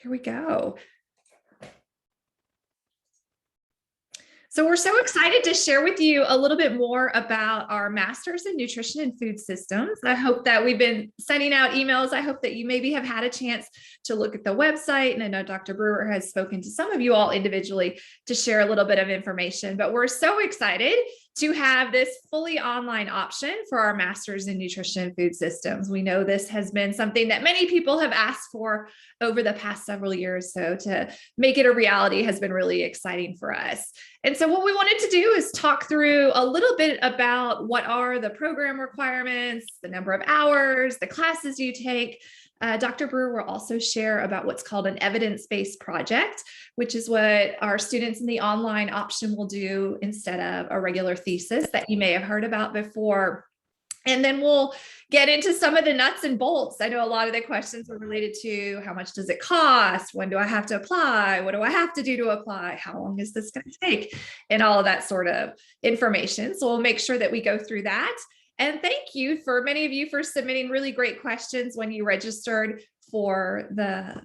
Here we go. So we're so excited to share with you a little bit more about our Masters in Nutrition and Food Systems. I hope that we've been sending out emails. I hope that you maybe have had a chance to look at the website. And I know Dr. Brewer has spoken to some of you all individually to share a little bit of information, but we're so excited to have this fully online option for our Masters in Nutrition and Food Systems. We know this has been something that many people have asked for over the past several years. So to make it a reality has been really exciting for us. And so what we wanted to do is talk through a little bit about what are the program requirements, the number of hours, the classes you take. Dr. Brewer will also share about what's called an evidence-based project, which is what our students in the online option will do instead of a regular thesis that you may have heard about before. And then we'll get into some of the nuts and bolts. I know a lot of the questions are related to how much does it cost? When do I have to apply? What do I have to do to apply? How long is this going to take? And all of that sort of information. So we'll make sure that we go through that. And thank you for many of you for submitting really great questions when you registered for the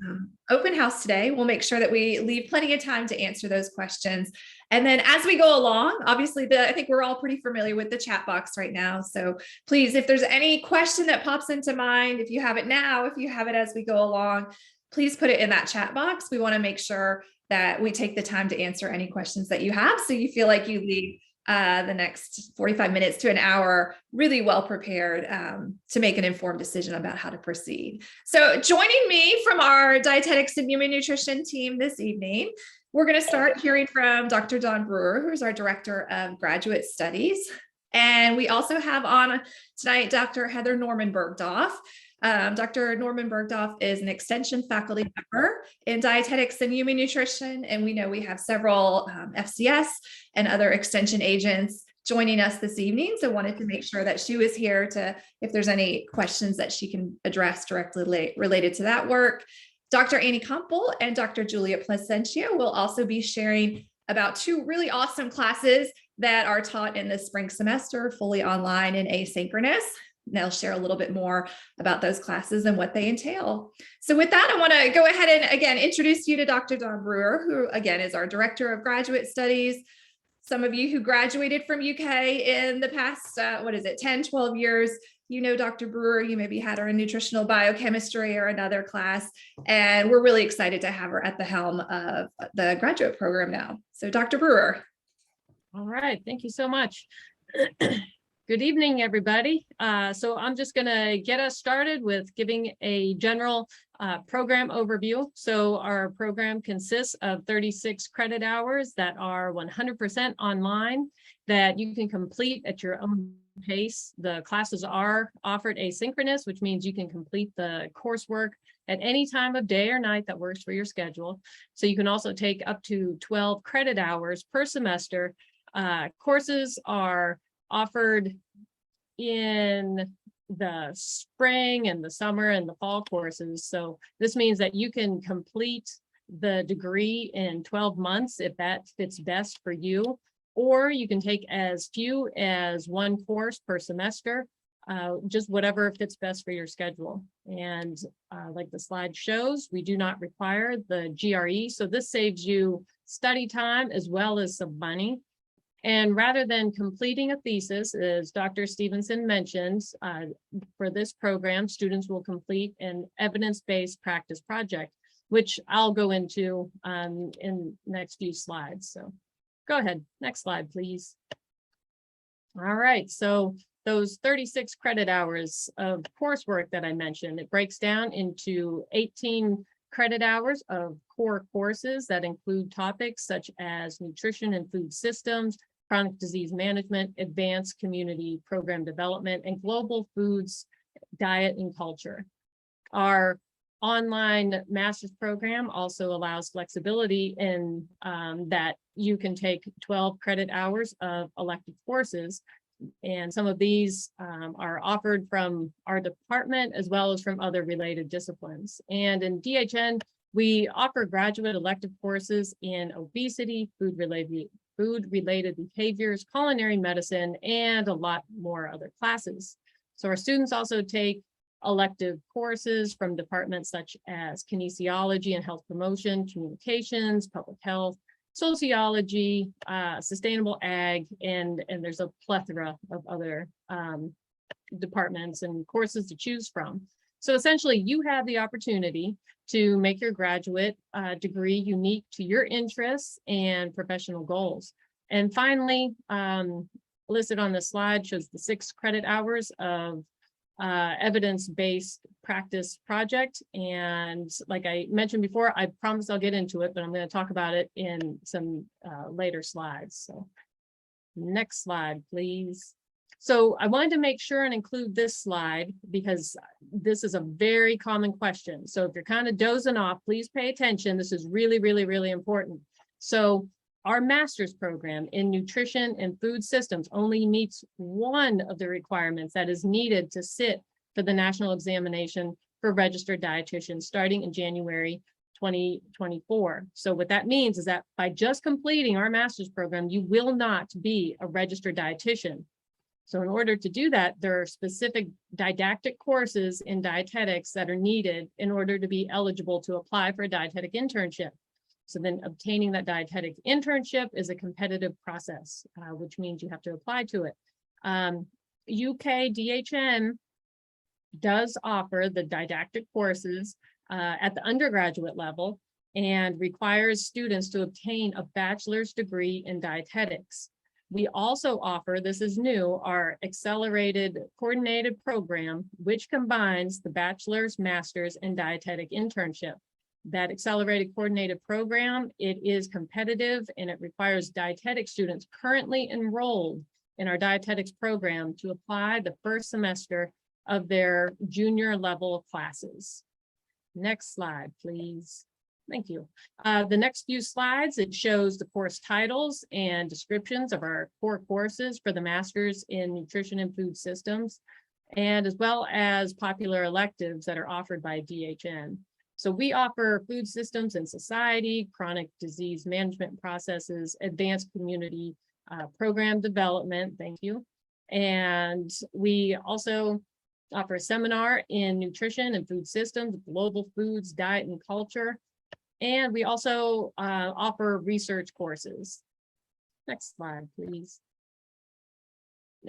open house today. We'll make sure that we leave plenty of time to answer those questions. And then as we go along, obviously, I think we're all pretty familiar with the chat box right now. So please, if there's any question that pops into mind, if you have it now, if you have it as we go along, please put it in that chat box. We want to make sure that we take the time to answer any questions that you have, so you feel like you leave the next 45 minutes to an hour really well prepared to make an informed decision about how to proceed. So joining me from our dietetics and human nutrition team this evening, we're going to start hearing from Dr. Dawn Brewer, who's our Director of Graduate Studies. And we also have on tonight Dr. Heather Norman Bergdorf. Dr. Norman Bergdorf is an extension faculty member in dietetics and human nutrition, and we know we have several FCS and other extension agents joining us this evening. So wanted to make sure that she was here to, if there's any questions that she can address directly related to that work. Dr. Annie Campbell and Dr. Julia Placentia will also be sharing about two really awesome classes that are taught in the spring semester, fully online and asynchronous. They'll share a little bit more about those classes and what they entail. So with that, I want to go ahead and again, introduce you to Dr. Dawn Brewer, who again is our Director of Graduate Studies. Some of you who graduated from UK in the past, 10, 12 years, you know Dr. Brewer, you maybe had her in nutritional biochemistry or another class, and we're really excited to have her at the helm of the graduate program now. So Dr. Brewer. All right, thank you so much. Good evening, everybody. So I'm just going to get us started with giving a general program overview. So our program consists of 36 credit hours that are 100% online that you can complete at your own pace. The classes are offered asynchronous, which means you can complete the coursework at any time of day or night that works for your schedule. So you can also take up to 12 credit hours per semester. Courses are offered in the spring and the summer and the fall courses. So this means that you can complete the degree in 12 months if that fits best for you, or you can take as few as one course per semester, just whatever fits best for your schedule. And like the slide shows, we do not require the GRE. So this saves you study time as well as some money. And rather than completing a thesis, as Dr. Stevenson mentioned, for this program, students will complete an evidence-based practice project, which I'll go into in next few slides. So go ahead, next slide, please. All right, so those 36 credit hours of coursework that I mentioned, it breaks down into 18 credit hours of core courses that include topics such as nutrition and food systems, chronic disease management, advanced community program development, and global foods, diet, and culture. Our online master's program also allows flexibility in that you can take 12 credit hours of elective courses. And some of these are offered from our department as well as from other related disciplines. And in DHN, we offer graduate elective courses in obesity, food-related behaviors, culinary medicine, and a lot more other classes. So our students also take elective courses from departments such as kinesiology and health promotion, communications, public health, sociology, sustainable ag, and there's a plethora of other departments and courses to choose from. So essentially, you have the opportunity to make your graduate degree unique to your interests and professional goals. And finally, listed on the slide shows the 6 credit hours of evidence-based practice project. And like I mentioned before, I promise I'll get into it, but I'm going to talk about it in some later slides. So next slide, please. So I wanted to make sure and include this slide because this is a very common question. So if you're kind of dozing off, please pay attention. This is really, really, really important. So our master's program in nutrition and food systems only meets one of the requirements that is needed to sit for the national examination for registered dietitians starting in January 2024. So what that means is that by just completing our master's program, you will not be a registered dietitian. So in order to do that, there are specific didactic courses in dietetics that are needed in order to be eligible to apply for a dietetic internship. So then obtaining that dietetic internship is a competitive process, which means you have to apply to it. UK DHN does offer the didactic courses at the undergraduate level and requires students to obtain a bachelor's degree in dietetics. We also offer, this is new, our accelerated coordinated program, which combines the bachelor's, master's, and dietetic internship. That accelerated coordinated program, it is competitive and it requires dietetic students currently enrolled in our dietetics program to apply the first semester of their junior level classes. Next slide, please. Thank you. The next few slides, it shows the course titles and descriptions of our core courses for the Masters in Nutrition and Food Systems, and as well as popular electives that are offered by DHN. So we offer food systems and society, chronic disease management processes, advanced community program development, thank you. And we also offer a seminar in nutrition and food systems, global foods, diet and culture. And we also offer research courses. Next slide, please.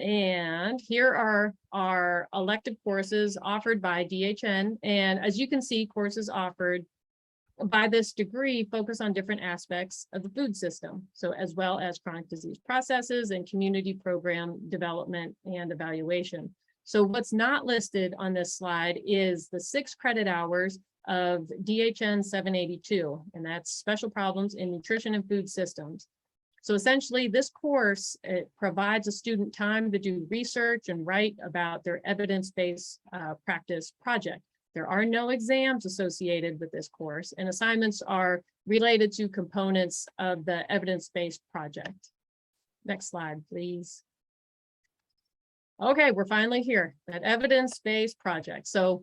And here are our elective courses offered by DHN. And as you can see, courses offered by this degree focus on different aspects of the food system. So as well as chronic disease processes and community program development and evaluation. So what's not listed on this slide is the 6 credit hours of DHN 782, and that's special problems in nutrition and food systems. So essentially this course, it provides a student time to do research and write about their evidence-based practice project. There are no exams associated with this course, and assignments are related to components of the evidence-based project. Next slide, please. Okay, we're finally here, that evidence-based project. So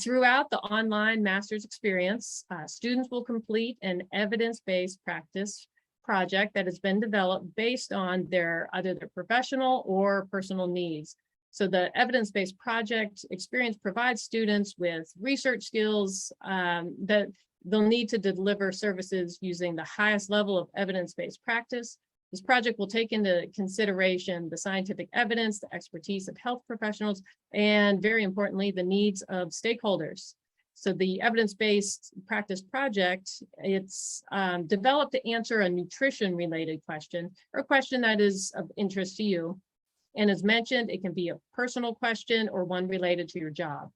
throughout the online master's experience, students will complete an evidence-based practice project that has been developed based on either their professional or personal needs. So the evidence-based project experience provides students with research skills that they'll need to deliver services using the highest level of evidence-based practice. This project will take into consideration the scientific evidence, the expertise of health professionals, and very importantly, the needs of stakeholders. So the evidence-based practice project, it's developed to answer a nutrition-related question or a question that is of interest to you. And as mentioned, it can be a personal question or one related to your job.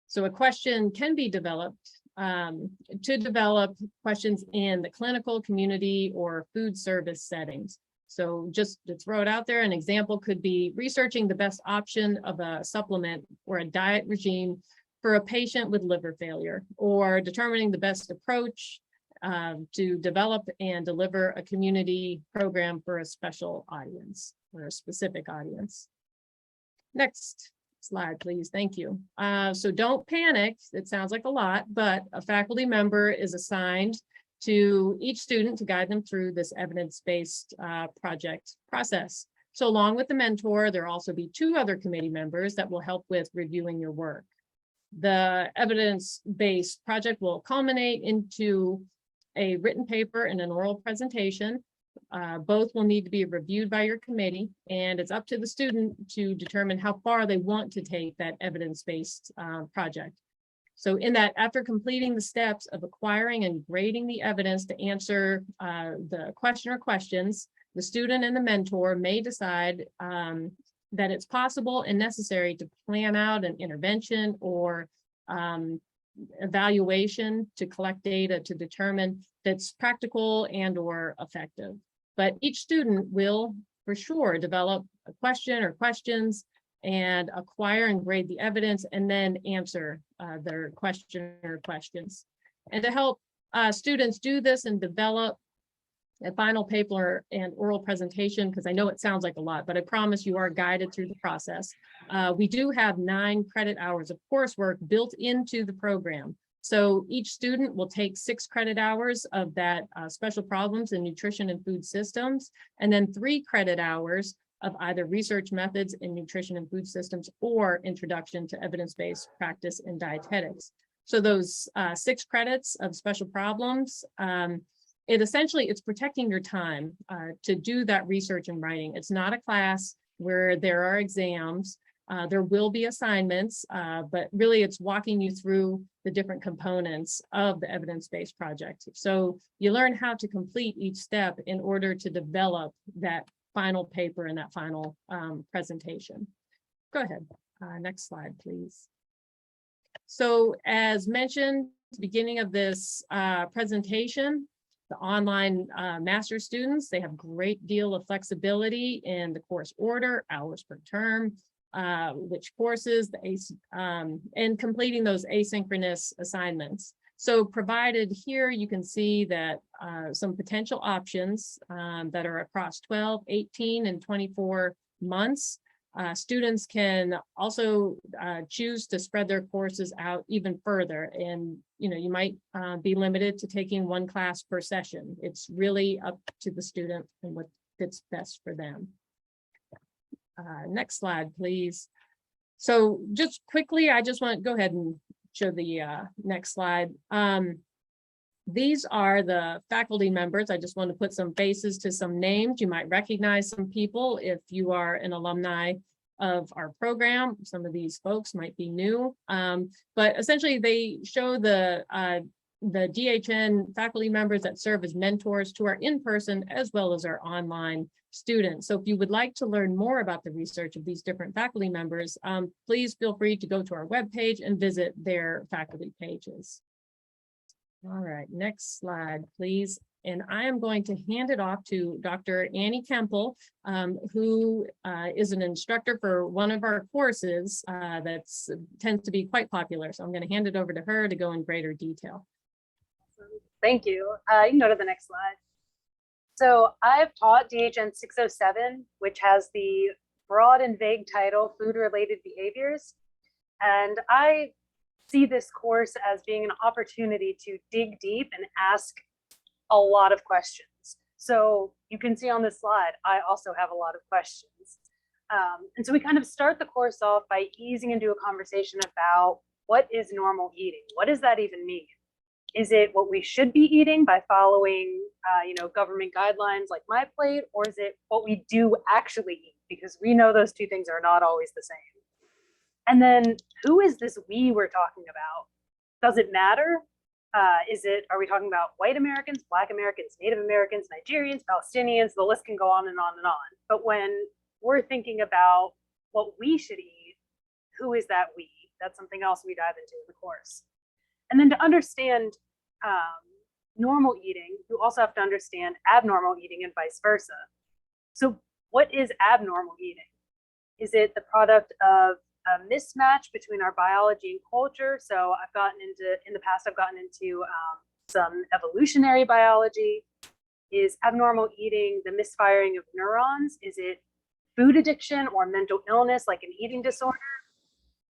So a question can be developed to develop questions in the clinical, community, or food service settings. So just to throw it out there, an example could be researching the best option of a supplement or a diet regime for a patient with liver failure, or determining the best approach to develop and deliver a community program for a special audience or a specific audience. Next slide, please. Thank you. So don't panic. It sounds like a lot, but a faculty member is assigned to each student to guide them through this evidence-based project process. So along with the mentor, there'll also be 2 other committee members that will help with reviewing your work. The evidence-based project will culminate into a written paper and an oral presentation. Both will need to be reviewed by your committee, and it's up to the student to determine how far they want to take that evidence-based project. So in that, after completing the steps of acquiring and grading the evidence to answer the question or questions, the student and the mentor may decide that it's possible and necessary to plan out an intervention or evaluation to collect data to determine that's practical and or effective. But each student will for sure develop a question or questions and acquire and grade the evidence and then answer their question or questions. And to help students do this and develop a final paper and oral presentation, because I know it sounds like a lot, but I promise you are guided through the process. We do have 9 credit hours of coursework built into the program. So each student will take 6 credit hours of that special problems in nutrition and food systems, and then 3 credit hours of either research methods in nutrition and food systems or introduction to evidence-based practice in dietetics. So those 6 credits of special problems, it's protecting your time to do that research and writing. It's not a class where there are exams. There will be assignments, but really it's walking you through the different components of the evidence-based project. So you learn how to complete each step in order to develop that final paper and that final presentation. Go ahead. Next slide, please. So as mentioned at the beginning of this presentation, the online master's students, they have a great deal of flexibility in the course order, hours per term, which courses, and completing those asynchronous assignments. So provided here, you can see that some potential options that are across 12, 18, and 24 months. Students can also choose to spread their courses out even further. And you might be limited to taking 1 class per session. It's really up to the student and what fits best for them. Next slide, please. So just quickly, I just want to go ahead and show the next slide. These are the faculty members. I just want to put some faces to some names. You might recognize some people if you are an alumni of our program. Some of these folks might be new, but essentially they show the DHN faculty members that serve as mentors to our in-person as well as our online students. So if you would like to learn more about the research of these different faculty members, please feel free to go to our webpage and visit their faculty pages. All right, next slide, please. And I am going to hand it off to Dr. Annie Kempel, who is an instructor for one of our courses that tends to be quite popular. So I'm going to hand it over to her to go in greater detail. Thank you. You can go to the next slide. So I've taught DHN 607, which has the broad and vague title, Food-Related Behaviors. And I see this course as being an opportunity to dig deep and ask a lot of questions. So you can see on this slide, I also have a lot of questions. And so we kind of start the course off by easing into a conversation about what is normal eating? What does that even mean? Is it what we should be eating by following, government guidelines like My Plate, or is it what we do actually eat? Because we know those two things are not always the same. And then who is this we we're talking about? Does it matter? Are we talking about white Americans, Black Americans, Native Americans, Nigerians, Palestinians? The list can go on and on and on. But when we're thinking about what we should eat, who is that we? That's something else we dive into in the course. And then to understand normal eating, you also have to understand abnormal eating and vice versa. So what is abnormal eating? Is it the product of a mismatch between our biology and culture? So in the past, I've gotten into some evolutionary biology. Is abnormal eating the misfiring of neurons? Is it food addiction or mental illness like an eating disorder?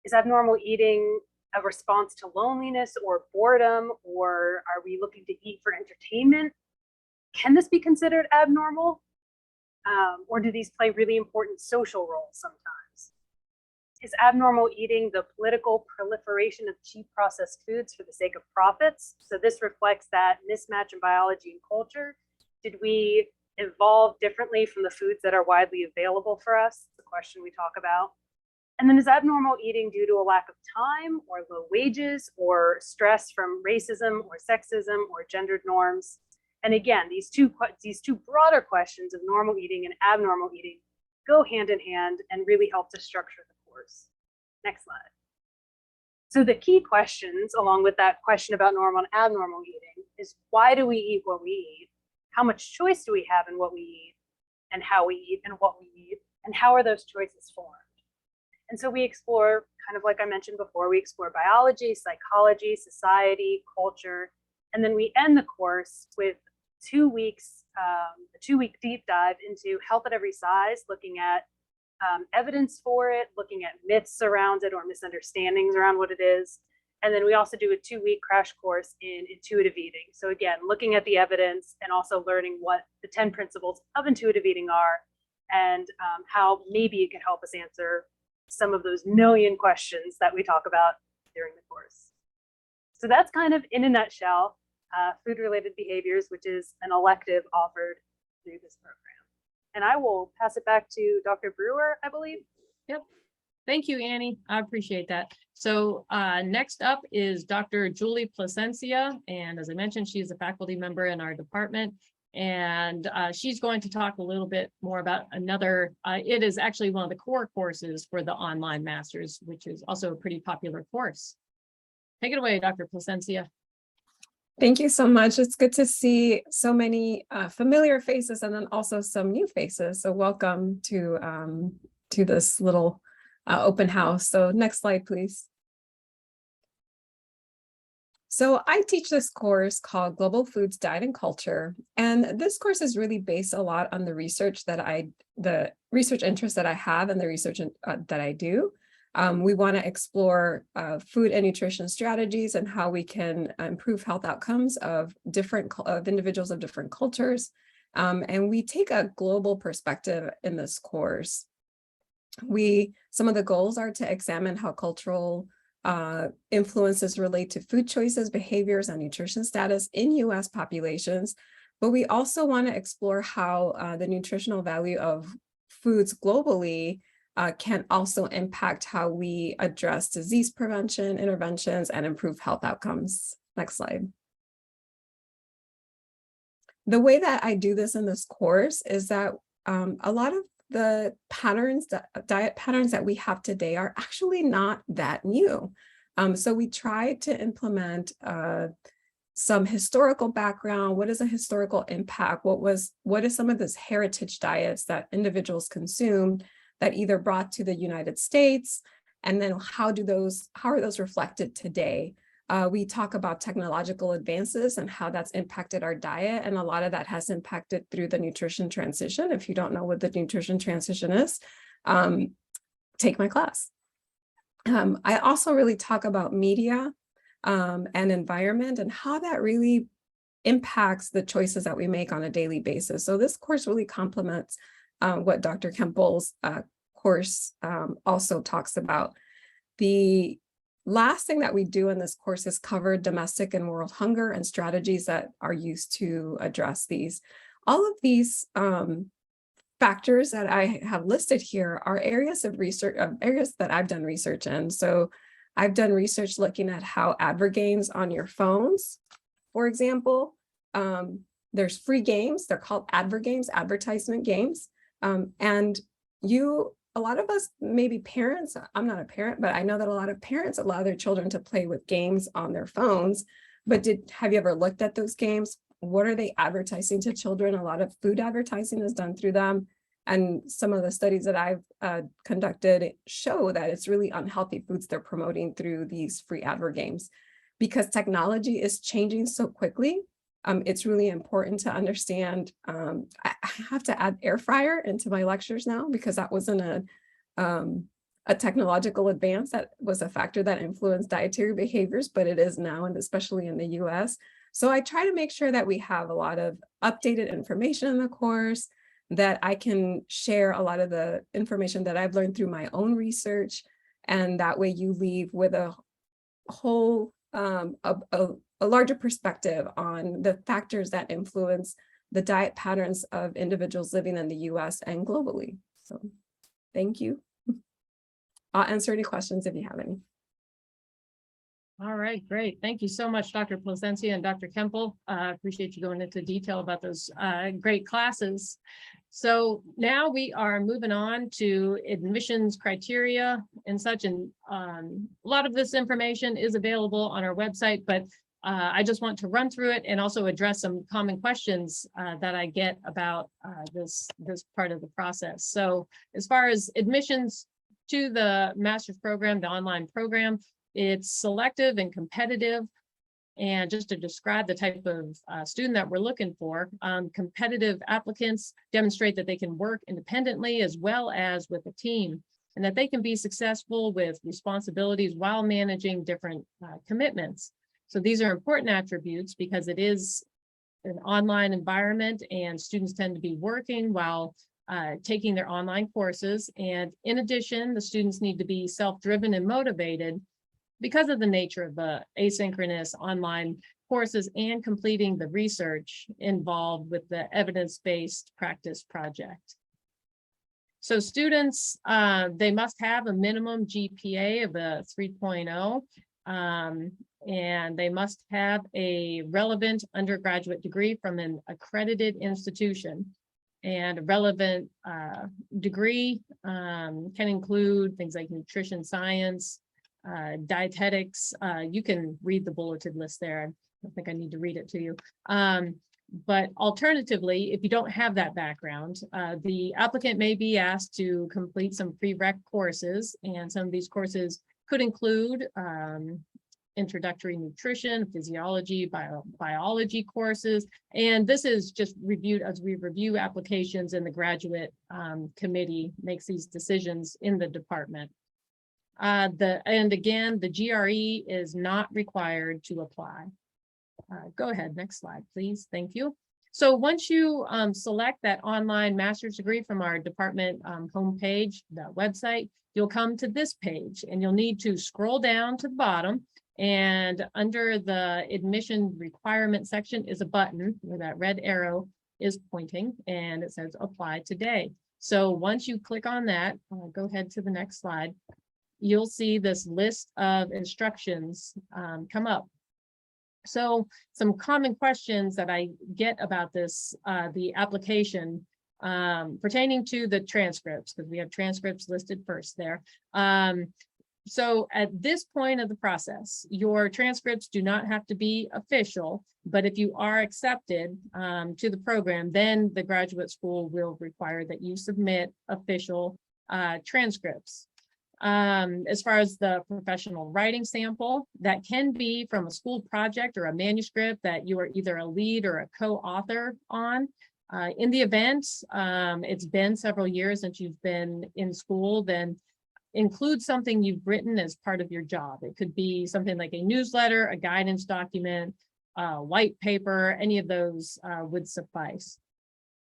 Is abnormal eating a response to loneliness or boredom, or are we looking to eat for entertainment? Can this be considered abnormal? Or do these play really important social roles sometimes? Is abnormal eating the political proliferation of cheap processed foods for the sake of profits? So this reflects that mismatch in biology and culture. Did we evolve differently from the foods that are widely available for us? The question we talk about. And then is abnormal eating due to a lack of time or low wages or stress from racism or sexism or gendered norms? And again, these two broader questions of normal eating and abnormal eating go hand in hand and really help to structure the course. Next slide. So the key questions, along with that question about normal and abnormal eating, is why do we eat what we eat? How much choice do we have in what we eat and how we eat and what we eat? And how are those choices formed? And so we explore, kind of like I mentioned before, we explore biology, psychology, society, culture, and then we end the course with 2 weeks, a 2-week deep dive into health at every size, looking at evidence for it, looking at myths around it or misunderstandings around what it is. And then we also do a 2-week crash course in intuitive eating. So again, looking at the evidence and also learning what the 10 principles of intuitive eating are and how maybe it can help us answer some of those million questions that we talk about during the course. So that's kind of in a nutshell, food-related behaviors, which is an elective offered through this program. And I will pass it back to Dr. Brewer, I believe. Yep. Thank you, Annie. I appreciate that. So next up is Dr. Julie Plasencia. And as I mentioned, she's a faculty member in our department. And she's going to talk a little bit more about another, it is actually one of the core courses for the online masters, which is also a pretty popular course. Take it away, Dr. Plasencia. Thank you so much. It's good to see so many familiar faces and then also some new faces. So welcome to this little open house. So next slide, please. So I teach this course called Global Foods, Diet and Culture. And this course is really based a lot on the research interest that I have and the research that I do. We want to explore food and nutrition strategies and how we can improve health outcomes of individuals of different cultures. And we take a global perspective in this course. Some of the goals are to examine how cultural influences relate to food choices, behaviors, and nutrition status in U.S. populations. But we also want to explore how the nutritional value of foods globally can also impact how we address disease prevention, interventions, and improve health outcomes. Next slide. The way that I do this in this course is that a lot of the diet patterns that we have today are actually not that new. So we try to implement some historical background. What is a historical impact? What is some of those heritage diets that individuals consumed that either brought to the United States, and then how are those reflected today? We talk about technological advances and how that's impacted our diet, and a lot of that has impacted through the nutrition transition. If you don't know what the nutrition transition is, take my class. I also really talk about media and environment and how that really impacts the choices that we make on a daily basis. So this course really complements what Dr. Kempel's course also talks about. The last thing that we do in this course is cover domestic and world hunger and strategies that are used to address these. All of these factors that I have listed here are areas of research, areas that I've done research in. So I've done research looking at how advert games on your phones, for example, there's free games, they're called advert games, advertisement games. And a lot of us, maybe parents, I'm not a parent, but I know that a lot of parents allow their children to play with games on their phones. But have you ever looked at those games? What are they advertising to children? A lot of food advertising is done through them. And some of the studies that I've conducted show that it's really unhealthy foods they're promoting through these free advert games. Because technology is changing so quickly, it's really important to understand. I have to add air fryer into my lectures now because that wasn't a technological advance that was a factor that influenced dietary behaviors, but it is now, and especially in the US. So I try to make sure that we have a lot of updated information in the course, that I can share a lot of the information that I've learned through my own research, And that way you leave with a whole, a larger perspective on the factors that influence the diet patterns of individuals living in the US and globally. So thank you. I'll answer any questions if you have any. All right, great. Thank you so much, Dr. Plasencia and Dr. Kempel. Appreciate you going into detail about those great classes. So now we are moving on to admissions criteria and such, and a lot of this information is available on our website, but I just want to run through it and also address some common questions that I get about this part of the process. So as far as admissions to the master's program, the online program, it's selective and competitive. And just to describe the type of student that we're looking for, competitive applicants demonstrate that they can work independently as well as with a team, and that they can be successful with responsibilities while managing different commitments. So these are important attributes because it is an online environment and students tend to be working while taking their online courses. And in addition, the students need to be self-driven and motivated because of the nature of the asynchronous online courses and completing the research involved with the evidence-based practice project. So students, they must have a minimum GPA of a 3.0, and they must have a relevant undergraduate degree from an accredited institution. And a relevant degree can include things like nutrition science, dietetics. You can read the bulleted list there. I don't think I need to read it to you. But alternatively, if you don't have that background, the applicant may be asked to complete some prereq courses, and some of these courses could include introductory nutrition, physiology, biology courses. And this is just reviewed as we review applications, and the graduate committee makes these decisions in the department. And again, the GRE is not required to apply. Go ahead, next slide, please. Thank you. So once you select that online master's degree from our department homepage, the website, you'll come to this page, and you'll need to scroll down to the bottom, and under the admission requirement section is a button where that red arrow is pointing, and it says apply today. So once you click on that, go ahead to the next slide, you'll see this list of instructions come up. So some common questions that I get about this, the application pertaining to the transcripts, because we have transcripts listed first there. So at this point of the process, your transcripts do not have to be official, but if you are accepted to the program, then the graduate school will require that you submit official transcripts. As far as the professional writing sample, that can be from a school project or a manuscript that you are either a lead or a co-author on. In the event, it's been several years since you've been in school, then include something you've written as part of your job. It could be something like a newsletter, a guidance document, white paper, any of those would suffice.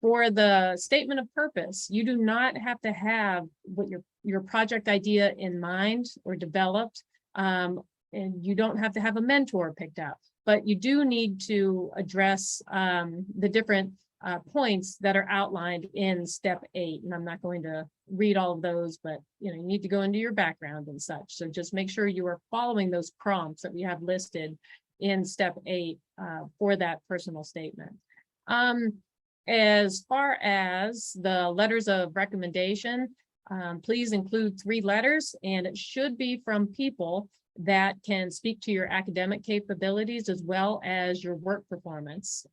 For the statement of purpose, you do not have to have what your project idea in mind or developed, and you don't have to have a mentor picked out, but you do need to address the different points that are outlined in step 8. And I'm not going to read all of those, but you need to go into your background and such. So just make sure you are following those prompts that we have listed in step 8 for that personal statement. As far as the letters of recommendation, please include 3 letters, and it should be from people that can speak to your academic capabilities as well as your work performance.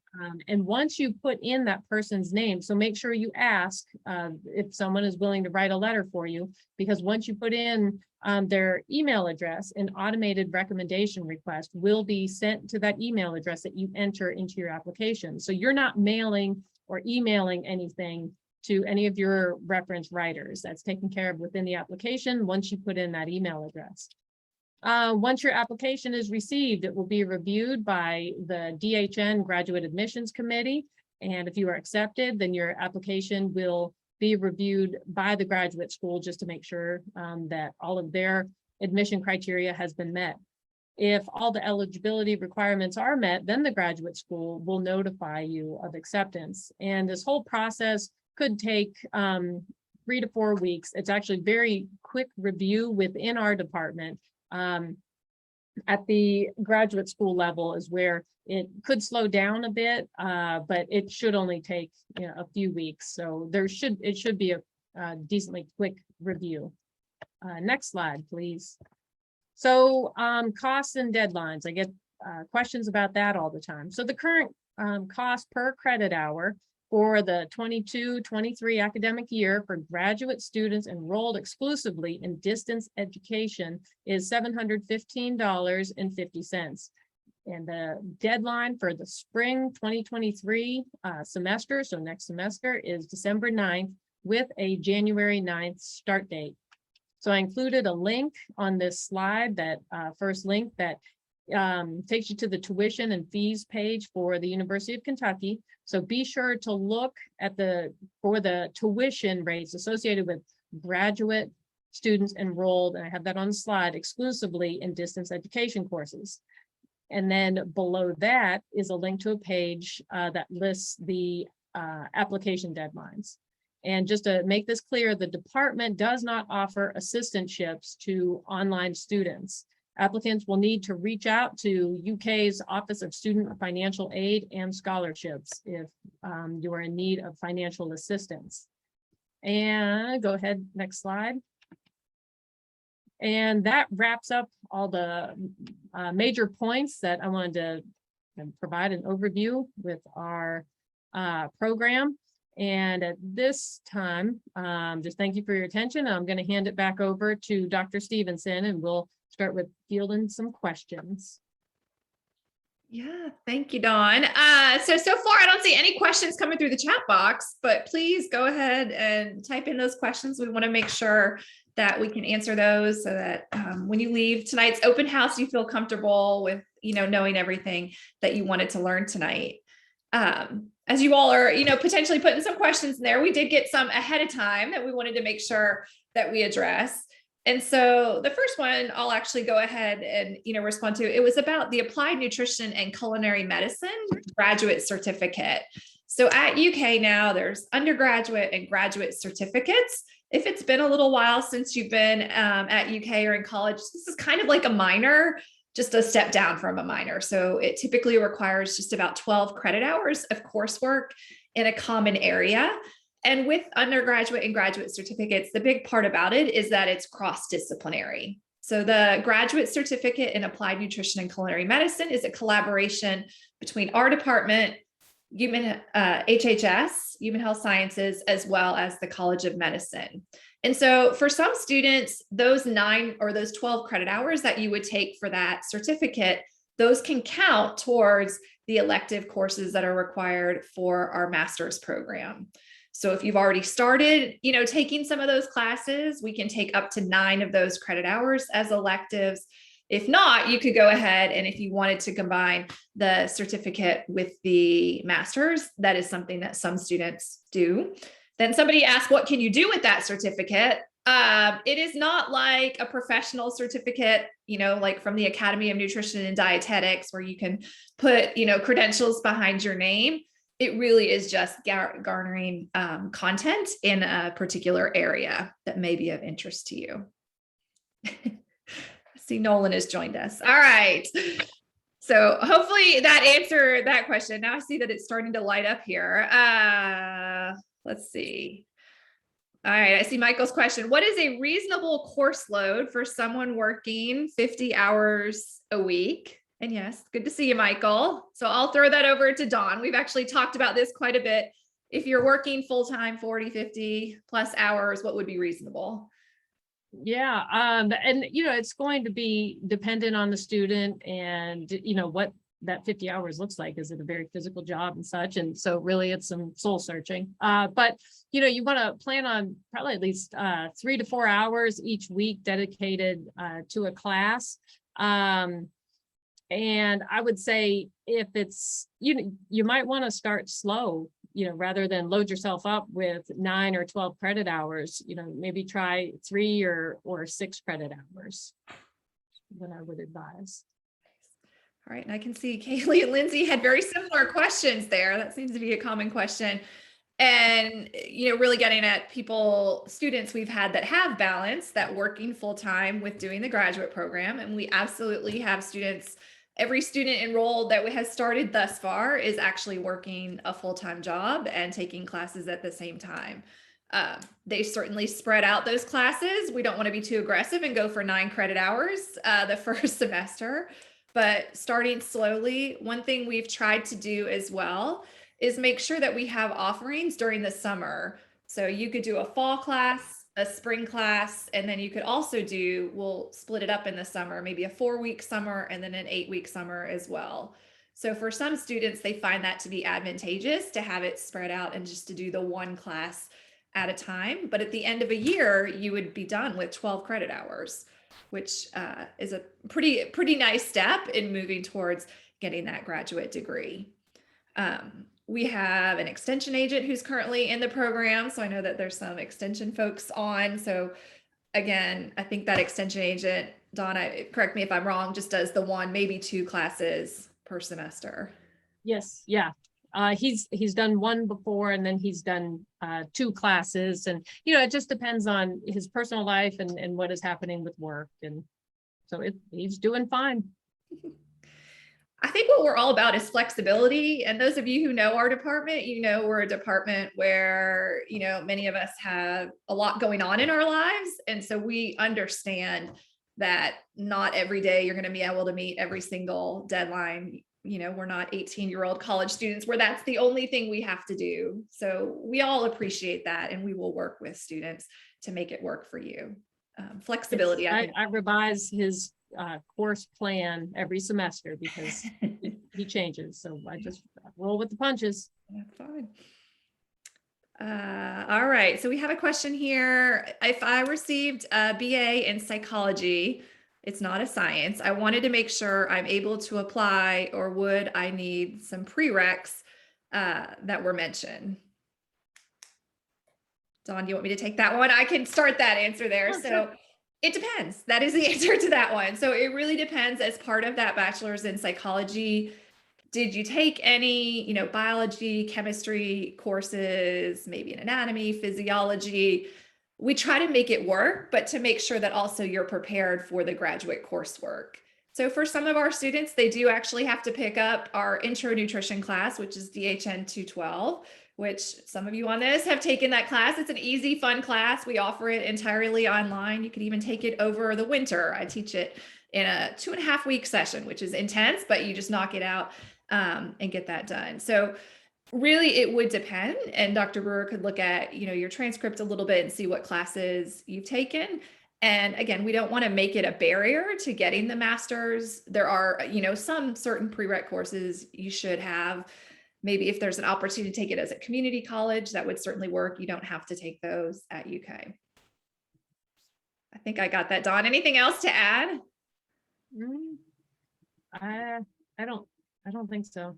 And once you put in that person's name, so make sure you ask if someone is willing to write a letter for you, because once you put in their email address, an automated recommendation request will be sent to that email address that you enter into your application. So you're not mailing or emailing anything to any of your reference writers. That's taken care of within the application once you put in that email address. Once your application is received, it will be reviewed by the DHN Graduate Admissions Committee. And if you are accepted, then your application will be reviewed by the graduate school just to make sure that all of their admission criteria has been met. If all the eligibility requirements are met, then the graduate school will notify you of acceptance. And this whole process could take 3 to 4 weeks. It's actually very quick review within our department. At the graduate school level is where it could slow down a bit, but it should only take a few weeks. So it should be a decently quick review. Next slide, please. So costs and deadlines, I get questions about that all the time. So the current cost per credit hour for the 22-23 academic year for graduate students enrolled exclusively in distance education is $715.50. And the deadline for the spring 2023 semester, so next semester, is December 9th with a January 9th start date. So I included a link on this slide, that first link that takes you to the tuition and fees page for the University of Kentucky. So be sure to look at for the tuition rates associated with graduate students enrolled, and I have that on the slide, exclusively in distance education courses. And then below that is a link to a page that lists the application deadlines. And just to make this clear, the department does not offer assistantships to online students. Applicants will need to reach out to UK's Office of Student Financial Aid and Scholarships if you are in need of financial assistance. And go ahead, next slide. And that wraps up all the major points that I wanted to provide an overview with our program. And at this time, just thank you for your attention. I'm going to hand it back over to Dr. Stevenson, and we'll start with fielding some questions. Yeah, thank you, Dawn. So far, I don't see any questions coming through the chat box, but please go ahead and type in those questions. We want to make sure that we can answer those so that when you leave tonight's open house, you feel comfortable with, knowing everything that you wanted to learn tonight. As you all are, potentially putting some questions in there, we did get some ahead of time that we wanted to make sure that we address. And so the first one I'll actually go ahead and, respond to. It was about the Applied Nutrition and Culinary Medicine graduate certificate. So at UK now, there's undergraduate and graduate certificates. If it's been a little while since you've been at UK or in college, this is kind of like a minor, just a step down from a minor. So it typically requires just about 12 credit hours of coursework in a common area. And with undergraduate and graduate certificates, the big part about it is that it's cross-disciplinary. So the graduate certificate in Applied Nutrition and Culinary Medicine is a collaboration between our department, HHS, Human Health Sciences, as well as the College of Medicine. And so for some students, those 9 or those 12 credit hours that you would take for that certificate, those can count towards the elective courses that are required for our master's program. So if you've already started, taking some of those classes, we can take up to 9 of those credit hours as electives. If not, you could go ahead, and if you wanted to combine the certificate with the master's, that is something that some students do. Then somebody asked, what can you do with that certificate? It is not like a professional certificate, like from the Academy of Nutrition and Dietetics, where you can put, credentials behind your name. It really is just garnering content in a particular area that may be of interest to you. I see Nolan has joined us. All right. So hopefully that answered that question. Now I see that it's starting to light up here. Let's see. All right, I see Michael's question. What is a reasonable course load for someone working 50 hours a week? And yes, good to see you, Michael. So I'll throw that over to Dawn. We've actually talked about this quite a bit. If you're working full-time, 40, 50 plus hours, what would be reasonable? Yeah, and it's going to be dependent on the student and what that 50 hours looks like. Is it a very physical job and such? And so really it's some soul searching. But you want to plan on probably at least 3 to 4 hours each week dedicated to a class. And I would say if it's, you might want to start slow, rather than load yourself up with 9 or 12 credit hours, maybe try 3 or 6 credit hours. Then I would advise. All right, and I can see Kaylee and Lindsay had very similar questions there. That seems to be a common question. And, really getting at students we've had that have balance, that working full time with doing the graduate program. And we absolutely have students, every student enrolled that has started thus far is actually working a full-time job and taking classes at the same time. They certainly spread out those classes. We don't want to be too aggressive and go for 9 credit hours the first semester, but starting slowly. One thing we've tried to do as well is make sure that we have offerings during the summer. So you could do a fall class, a spring class, and then you could also we'll split it up in the summer, maybe a 4-week summer and then an 8-week summer as well. So for some students, they find that to be advantageous to have it spread out and just to do the one class at a time. But at the end of a year, you would be done with 12 credit hours, which is a pretty nice step in moving towards getting that graduate degree. We have an extension agent who's currently in the program. So I know that there's some extension folks on. So again, I think that extension agent, Donna, correct me if I'm wrong, just does the 1, maybe 2 classes per semester. Yes. Yeah. He's done 1 before, and then he's done 2 classes, and it just depends on his personal life and what is happening with work. And so he's doing fine. I think what we're all about is flexibility. And those of you who know our department, we're a department where, many of us have a lot going on in our lives. And so we understand that not every day you're going to be able to meet every single deadline. We're not 18-year-old college students where that's the only thing we have to do. So we all appreciate that. And we will work with students to make it work for you. Flexibility. I revise his course plan every semester because he changes. So I just roll with the punches. That's fine. All right. So we have a question here. If I received a BA in psychology, it's not a science, I wanted to make sure I'm able to apply, or would I need some prereqs that were mentioned? Dawn, do you want me to take that one? I can start that answer there. Oh, so sure. It depends. That is the answer to that one. So it really depends. As part of that bachelor's in psychology, did you take any, biology, chemistry courses, maybe an anatomy, physiology? We try to make it work, but to make sure that also you're prepared for the graduate coursework. So for some of our students, they do actually have to pick up our intro nutrition class, which is DHN 212, which some of you on this have taken that class. It's an easy, fun class. We offer it entirely online. You can even take it over the winter. I teach it in a 2.5-week session, which is intense, but you just knock it out and get that done. So really it would depend. And Dr. Brewer could look at, your transcript a little bit and see what classes you've taken. And again, we don't want to make it a barrier to getting the master's. There are, some certain prereq courses you should have. Maybe if there's an opportunity to take it as a community college, that would certainly work. You don't have to take those at UK. I think I got that, Dawn. Anything else to add? I don't think so.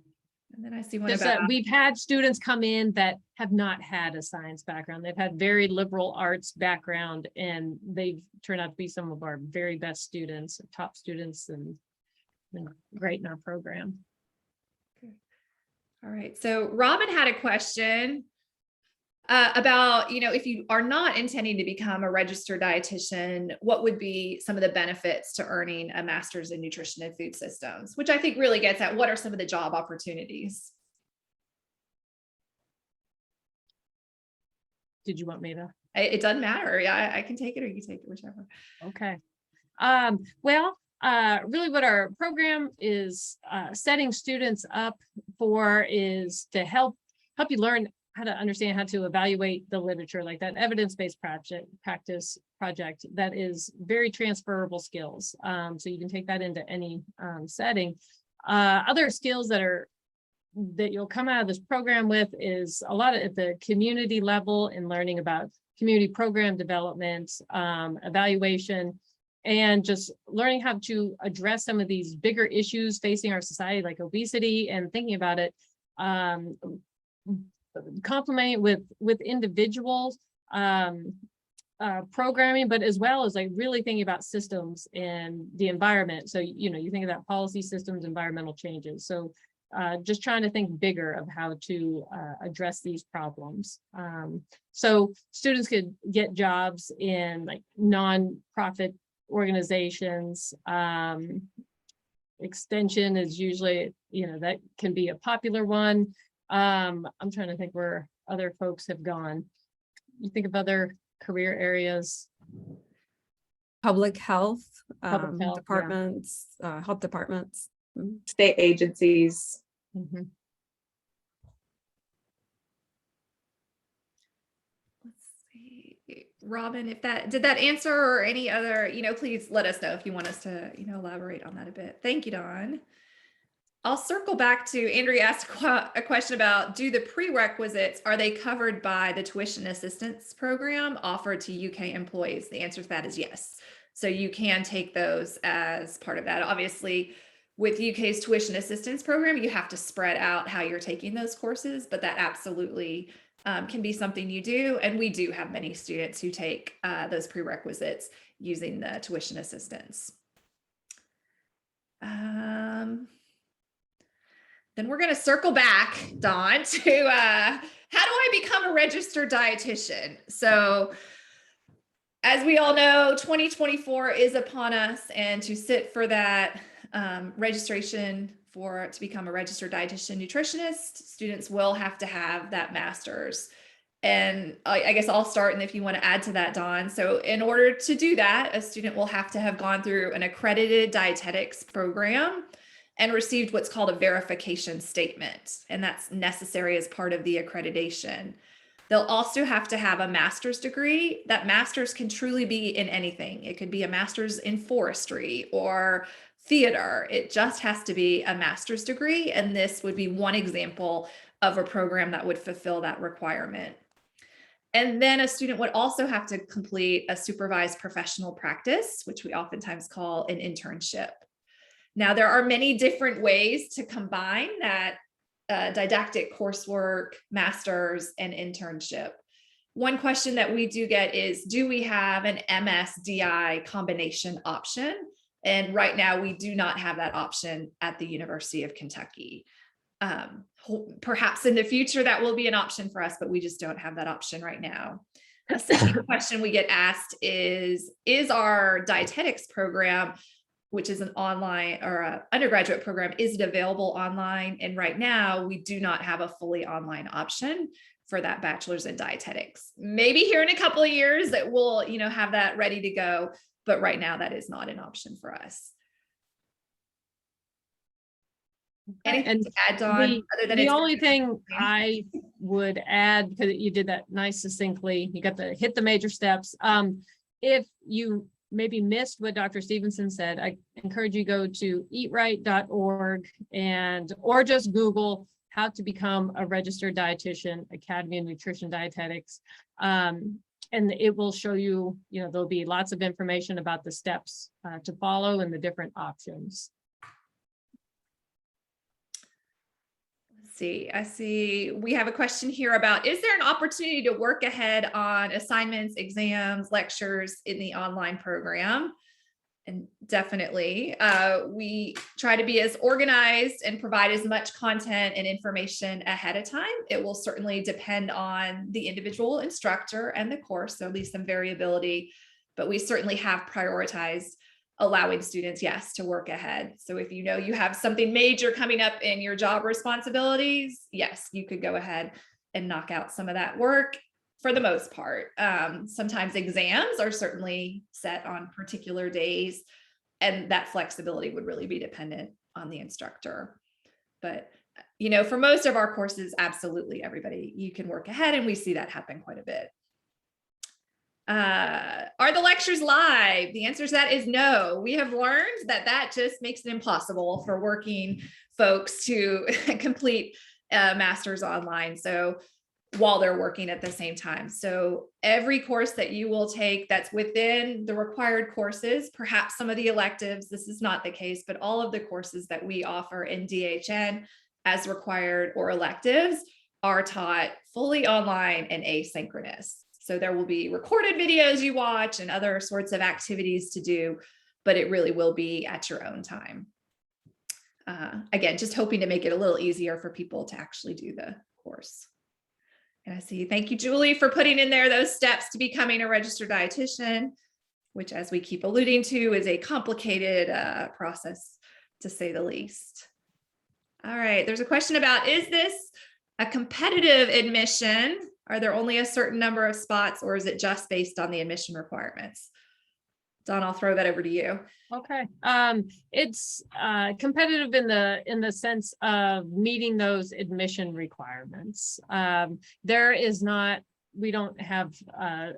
And then I see one Just about that we've had students come in that have not had a science background. They've had very liberal arts background, and they've turned out to be some of our very best students, top students, and great in our program. All right. So Robin had a question about, if you are not intending to become a registered dietitian, what would be some of the benefits to earning a master's in nutrition and food systems, which I think really gets at what are some of the job opportunities? Did you want me to? It doesn't matter. Yeah, I can take it or you take it, whichever. Okay. Really what our program is setting students up for is to help you learn how to understand how to evaluate the literature, like that evidence-based practice project that is very transferable skills. So you can take that into any setting. Other skills that you'll come out of this program with is a lot at the community level and learning about community program development, evaluation, and just learning how to address some of these bigger issues facing our society, like obesity, and thinking about it complementing with individuals programming, but as well as like really thinking about systems and the environment. So, you know, you think about policy systems, environmental changes. So just trying to think bigger of how to address these problems. So students could get jobs in like non-profit organizations. Extension is usually, you know, that can be a popular one. I'm trying to think where other folks have gone. You think of other career areas. Public health, Public health, yeah. departments, health departments. State agencies. Mhm. Let's see, Robin, if that did that answer, or any other, you know, please let us know if you want us to, you know, elaborate on that a bit. Thank you, Dawn. I'll circle back to Andrea asked a question about, do the prerequisites, are they covered by the tuition assistance program offered to UK employees? The answer to that is yes. So you can take those as part of that. Obviously, with UK's tuition assistance program, you have to spread out how you're taking those courses, but that absolutely can be something you do. And we do have many students who take those prerequisites using the tuition assistance. Then we're going to circle back, Dawn, to how do I become a registered dietitian? So as we all know, 2024 is upon us, and to sit for that registration to become a registered dietitian nutritionist, students will have to have that master's. And I guess I'll start, and if you want to add to that, Dawn. So in order to do that, a student will have to have gone through an accredited dietetics program and received what's called a verification statement. And that's necessary as part of the accreditation. They'll also have to have a master's degree. That master's can truly be in anything. It could be a master's in forestry or theater. It just has to be a master's degree. And this would be one example of a program that would fulfill that requirement. And then a student would also have to complete a supervised professional practice, which we oftentimes call an internship. Now, there are many different ways to combine that didactic coursework, master's, and internship. One question that we do get is, do we have an MSDI combination option? And right now, we do not have that option at the University of Kentucky. Perhaps in the future, that will be an option for us, but we just don't have that option right now. A second question we get asked is our dietetics program, which is an online or an undergraduate program, is it available online? And right now, we do not have a fully online option for that bachelor's in dietetics. Maybe here in a couple of years that we'll, you know, have that ready to go, but right now that is not an option for us. Anything to add, Dawn? Other than the only thing I would add, because you did that nice succinctly, you got to hit the major steps. If you maybe missed what Dr. Stevenson said, I encourage you to go to eatright.org or just Google how to become a registered dietitian, Academy of Nutrition Dietetics. And it will show you, you know, there'll be lots of information about the steps to follow and the different options. I see we have a question here about, is there an opportunity to work ahead on assignments, exams, lectures in the online program? And definitely, we try to be as organized and provide as much content and information ahead of time. It will certainly depend on the individual instructor and the course. There'll be some variability, but we certainly have prioritized allowing students, yes, to work ahead. So if you know you have something major coming up in your job responsibilities, yes, you could go ahead and knock out some of that work for the most part. Sometimes exams are certainly set on particular days, and that flexibility would really be dependent on the instructor. But, you know, for most of our courses, absolutely everybody, you can work ahead, and we see that happen quite a bit. Are the lectures live? The answer to that is no. We have learned that just makes it impossible for working folks to complete a master's online. So while they're working at the same time. So every course that you will take that's within the required courses, perhaps some of the electives, this is not the case, but all of the courses that we offer in DHN as required or electives are taught fully online and asynchronous. So there will be recorded videos you watch and other sorts of activities to do, but it really will be at your own time. Again, just hoping to make it a little easier for people to actually do the course. And I see, thank you, Julie, for putting in there those steps to becoming a registered dietitian, which, as we keep alluding to, is a complicated process, to say the least. All right, there's a question about, is this a competitive admission? Are there only a certain number of spots, or is it just based on the admission requirements? Dawn, I'll throw that over to you. Okay, it's competitive in the sense of meeting those admission requirements. There is not, we don't have a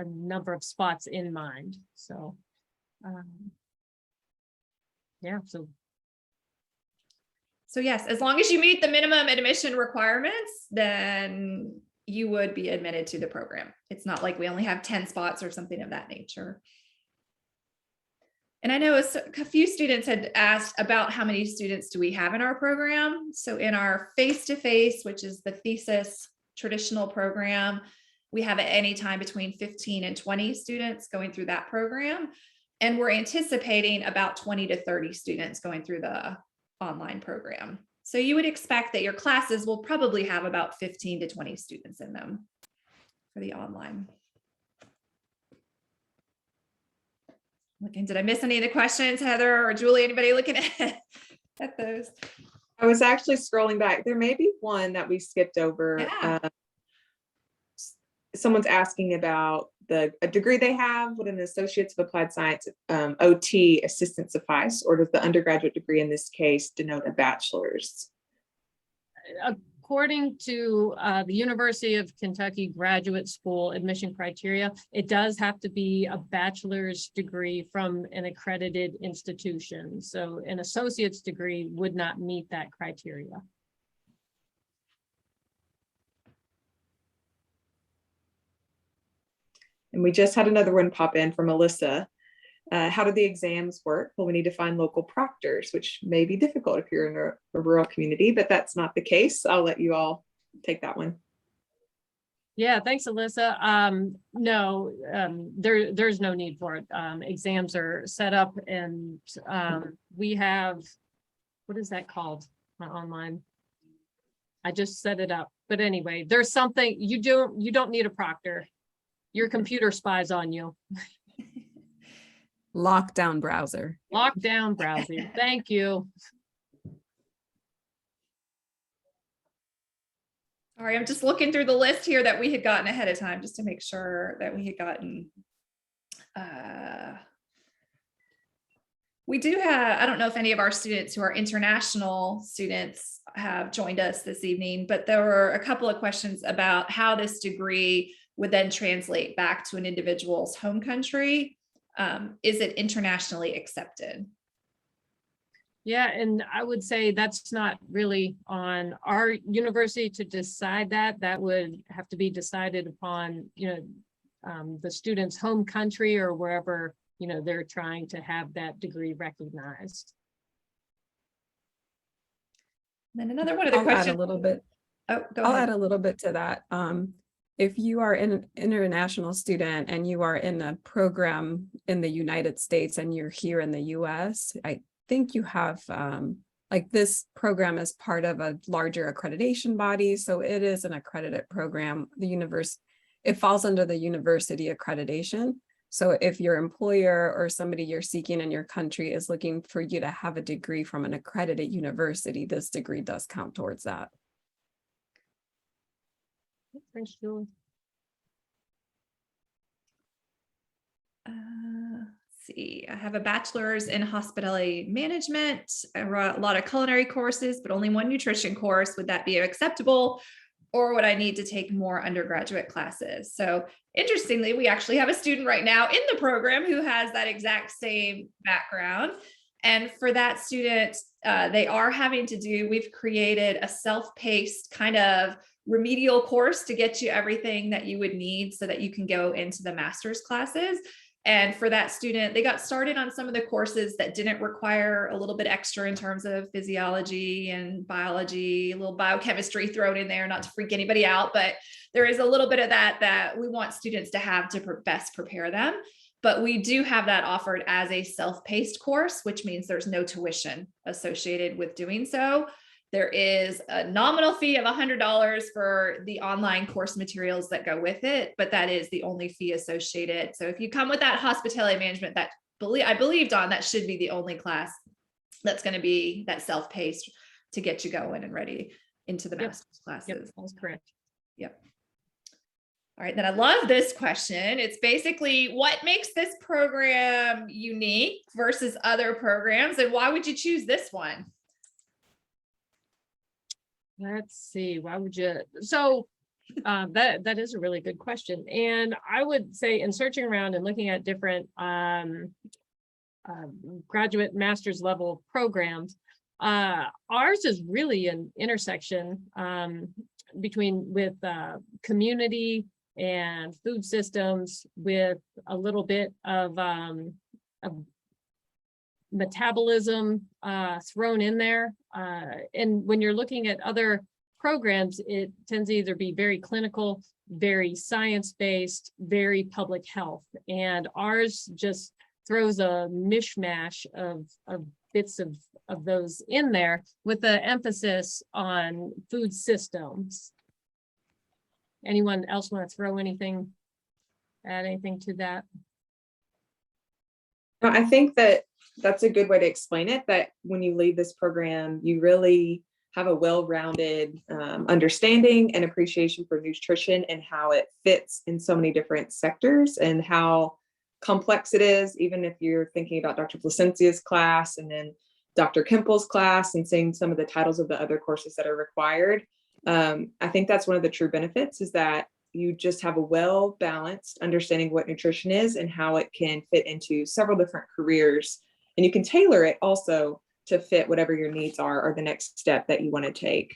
number of spots in mind. So, yeah, So yes, as long as you meet the minimum admission requirements, then you would be admitted to the program. It's not like we only have 10 spots or something of that nature. And I know a few students had asked about how many students do we have in our program. So in our face-to-face, which is the thesis traditional program, we have at any time between 15 and 20 students going through that program. And we're anticipating about 20 to 30 students going through the online program. So you would expect that your classes will probably have about 15 to 20 students in them for the online. Looking, did I miss any of the questions, Heather or Julie? Anybody looking at those? I was actually scrolling back. There may be one that we skipped over. Yeah. Someone's asking about a degree they have. Would an Associates of Applied Science OT assistant suffice, or does the undergraduate degree in this case denote a bachelor's? according to the University of Kentucky Graduate School admission criteria, it does have to be a bachelor's degree from an accredited institution. So an associate's degree would not meet that criteria. And we just had another one pop in from Alyssa. How do the exams work? Well, we need to find local proctors, which may be difficult if you're in a rural community, but that's not the case. I'll let you all take that one. Yeah, thanks, Alyssa. No, there's no need for it. Exams are set up, and we have, what is that called online? I just set it up, but anyway, there's something you don't need a proctor. Your computer spies on you. Lockdown browser. Lockdown browser. Thank you. All right, I'm just looking through the list here that we had gotten ahead of time, just to make sure that we had gotten. We do have, I don't know if any of our students who are international students have joined us this evening, but there were a couple of questions about how this degree would then translate back to an individual's home country. Is it internationally accepted? Yeah, and I would say that's not really on our university to decide that. That would have to be decided upon, the student's home country or wherever, they're trying to have that degree recognized. Then another one of the I'll questions. add a little bit. Oh, go I'll ahead. add a little bit to that. If you are an international student and you are in a program in the United States and you're here in the US, I think you have, like this program is part of a larger accreditation body. So it is an accredited program. It falls under the university accreditation. So if your employer or somebody you're seeking in your country is looking for you to have a degree from an accredited university, this degree does count towards that. Thanks, Julie. Let's see, I have a bachelor's in hospitality management. I wrote a lot of culinary courses, but only one nutrition course. Would that be acceptable? Or would I need to take more undergraduate classes? So interestingly, we actually have a student right now in the program who has that exact same background. And for that student, they are having to do, we've created a self-paced kind of remedial course to get you everything that you would need so that you can go into the master's classes. And for that student, they got started on some of the courses that didn't require a little bit extra in terms of physiology and biology, a little biochemistry thrown in there, not to freak anybody out, but there is a little bit of that we want students to have to best prepare them. But we do have that offered as a self-paced course, which means there's no tuition associated with doing so. There is a nominal fee of $100 for the online course materials that go with it, but that is the only fee associated. So if you come with that hospitality management, that I believed on, that should be the only class that's going to be that self-paced to get you going and ready into the master's classes. Yep, that's correct. Yep. All right, then I love this question. It's basically, what makes this program unique versus other programs, and why would you choose this one? Let's see, why would you? So that is a really good question. And I would say in searching around and looking at different graduate master's level programs, ours is really an intersection with community and food systems, with a little bit of metabolism thrown in there. And when you're looking at other programs, it tends to either be very clinical, very science-based, very public health. And ours just throws a mishmash of bits of those in there, with the emphasis on food systems. Anyone else want to add anything to that? No, I think that's a good way to explain it, that when you leave this program, you really have a well-rounded understanding and appreciation for nutrition and how it fits in so many different sectors and how complex it is. Even if you're thinking about Dr. Placencia's class and then Dr. Kempel's class and seeing some of the titles of the other courses that are required, I think that's one of the true benefits, is that you just have a well-balanced understanding what nutrition is and how it can fit into several different careers. And you can tailor it also to fit whatever your needs are or the next step that you want to take.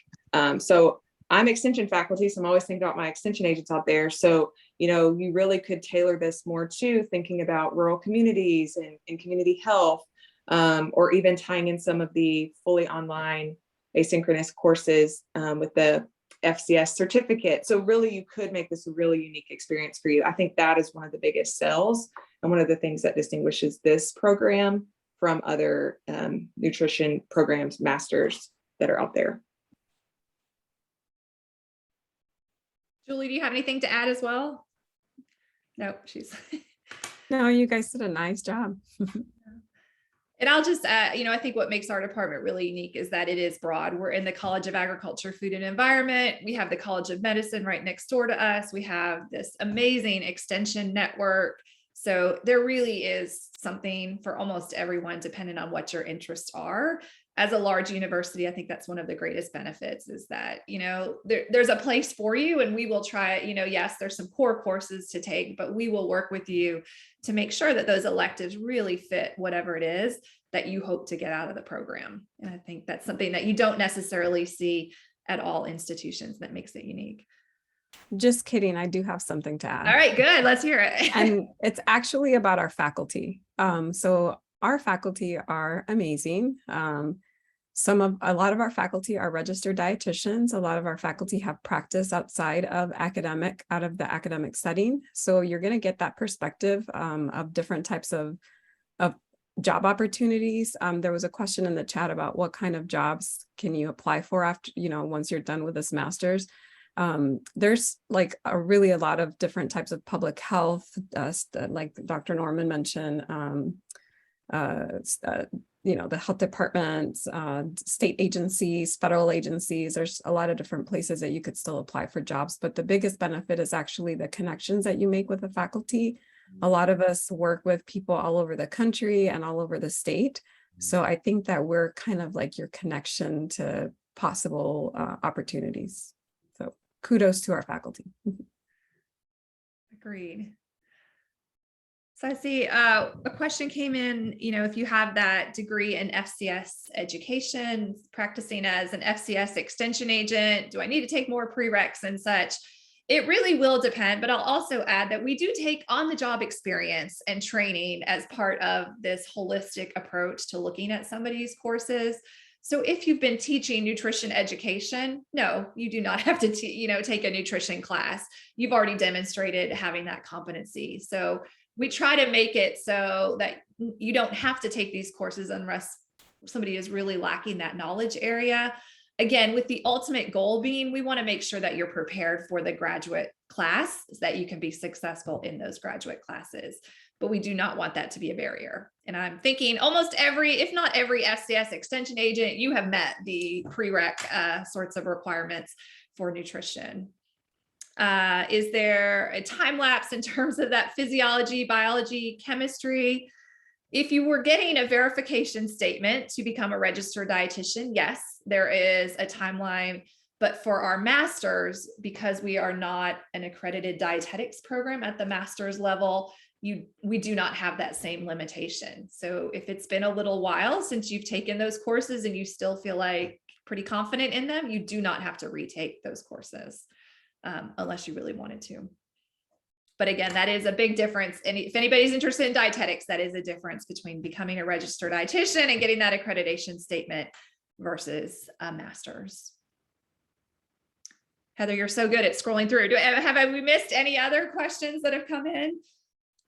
So I'm extension faculty, so I'm always thinking about my extension agents out there. So, you really could tailor this more to thinking about rural communities and community health, or even tying in some of the fully online asynchronous courses with the FCS certificate. So really, you could make this a really unique experience for you. I think that is one of the biggest sells and one of the things that distinguishes this program from other nutrition programs, masters that are out there. Julie, do you have anything to add as well? No, she's. No, you guys did a nice job. And I'll just add, I think what makes our department really unique is that it is broad. We're in the College of Agriculture, Food and Environment. We have the College of Medicine right next door to us. We have this amazing extension network. So there really is something for almost everyone, depending on what your interests are. As a large university, I think that's one of the greatest benefits, is that, there's a place for you, and we will try, yes, there's some core courses to take, but we will work with you to make sure that those electives really fit whatever it is that you hope to get out of the program. And I think that's something that you don't necessarily see at all institutions that makes it unique. Just kidding. I do have something to add. All right, good. Let's hear it. And it's actually about our faculty. So our faculty are amazing. A lot of our faculty are registered dietitians. A lot of our faculty have practice outside of the academic setting. So you're going to get that perspective of different types of job opportunities. There was a question in the chat about what kind of jobs can you apply for after, once you're done with this master's. There's like a lot of different types of public health, like Dr. Norman mentioned, the health departments, state agencies, federal agencies. There's a lot of different places that you could still apply for jobs, but the biggest benefit is actually the connections that you make with the faculty. A lot of us work with people all over the country and all over the state. So I think that we're kind of like your connection to possible opportunities. So kudos to our faculty. Agreed. So I see a question came in, if you have that degree in FCS education, practicing as an FCS extension agent, do I need to take more prereqs and such? It really will depend, but I'll also add that we do take on-the-job experience and training as part of this holistic approach to looking at somebody's courses. So if you've been teaching nutrition education, no, you do not have to, take a nutrition class. You've already demonstrated having that competency. So we try to make it so that you don't have to take these courses unless somebody is really lacking that knowledge area. Again, with the ultimate goal being, we want to make sure that you're prepared for the graduate class so that you can be successful in those graduate classes. But we do not want that to be a barrier. And I'm thinking almost every, if not every SDS extension agent, you have met the prereq sorts of requirements for nutrition. Is there a time lapse in terms of that physiology, biology, chemistry? If you were getting a verification statement to become a registered dietitian, yes, there is a timeline. But for our masters, because we are not an accredited dietetics program at the master's level, we do not have that same limitation. So if it's been a little while since you've taken those courses and you still feel like pretty confident in them, you do not have to retake those courses unless you really wanted to. But again, that is a big difference. And if anybody's interested in dietetics, that is a difference between becoming a registered dietitian and getting that accreditation statement versus a master's. Heather, you're so good at scrolling through. Have we missed any other questions that have come in?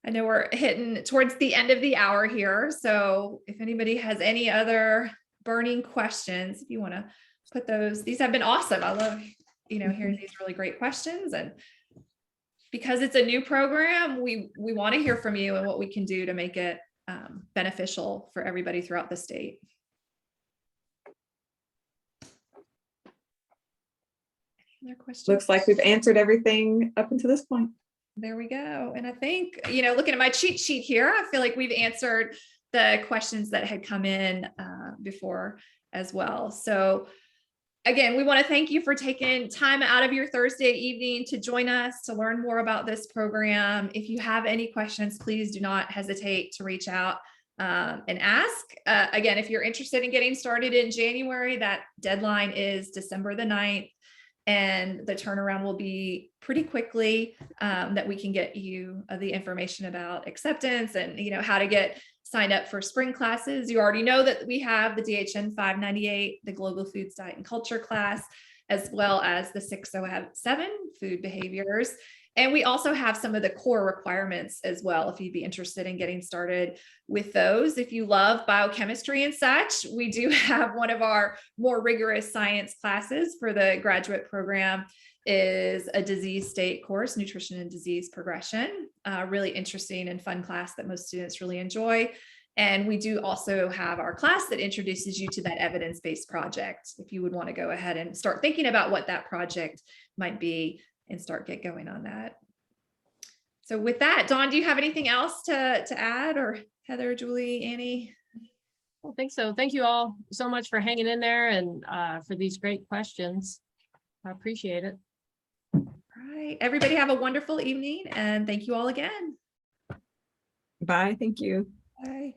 I know we're hitting towards the end of the hour here. So if anybody has any other burning questions, if you want to put those, these have been awesome. I love, hearing these really great questions. And because it's a new program, we want to hear from you and what we can do to make it beneficial for everybody throughout the state. Any other questions? Looks like we've answered everything up until this point. There we go. And I think, looking at my cheat sheet here, I feel like we've answered the questions that had come in before as well. So again, we want to thank you for taking time out of your Thursday evening to join us to learn more about this program. If you have any questions, please do not hesitate to reach out and ask. Again, if you're interested in getting started in January, that deadline is December the 9th. And the turnaround will be pretty quickly that we can get you the information about acceptance and how to get signed up for spring classes. You already know that we have the DHN 598, the Global Foods Diet and Culture class, as well as the 607 food behaviors. And we also have some of the core requirements as well, if you'd be interested in getting started with those. If you love biochemistry and such, we do have one of our more rigorous science classes for the graduate program is a disease state course, nutrition and disease progression. Really interesting and fun class that most students really enjoy. And we do also have our class that introduces you to that evidence-based project. If you would want to go ahead and start thinking about what that project might be and start get going on that. So with that, Dawn, do you have anything else to add, or Heather, Julie, Annie? I don't think so. Thank you all so much for hanging in there and for these great questions. I appreciate it. All right, everybody have a wonderful evening and thank you all again. Bye. Thank you. Bye.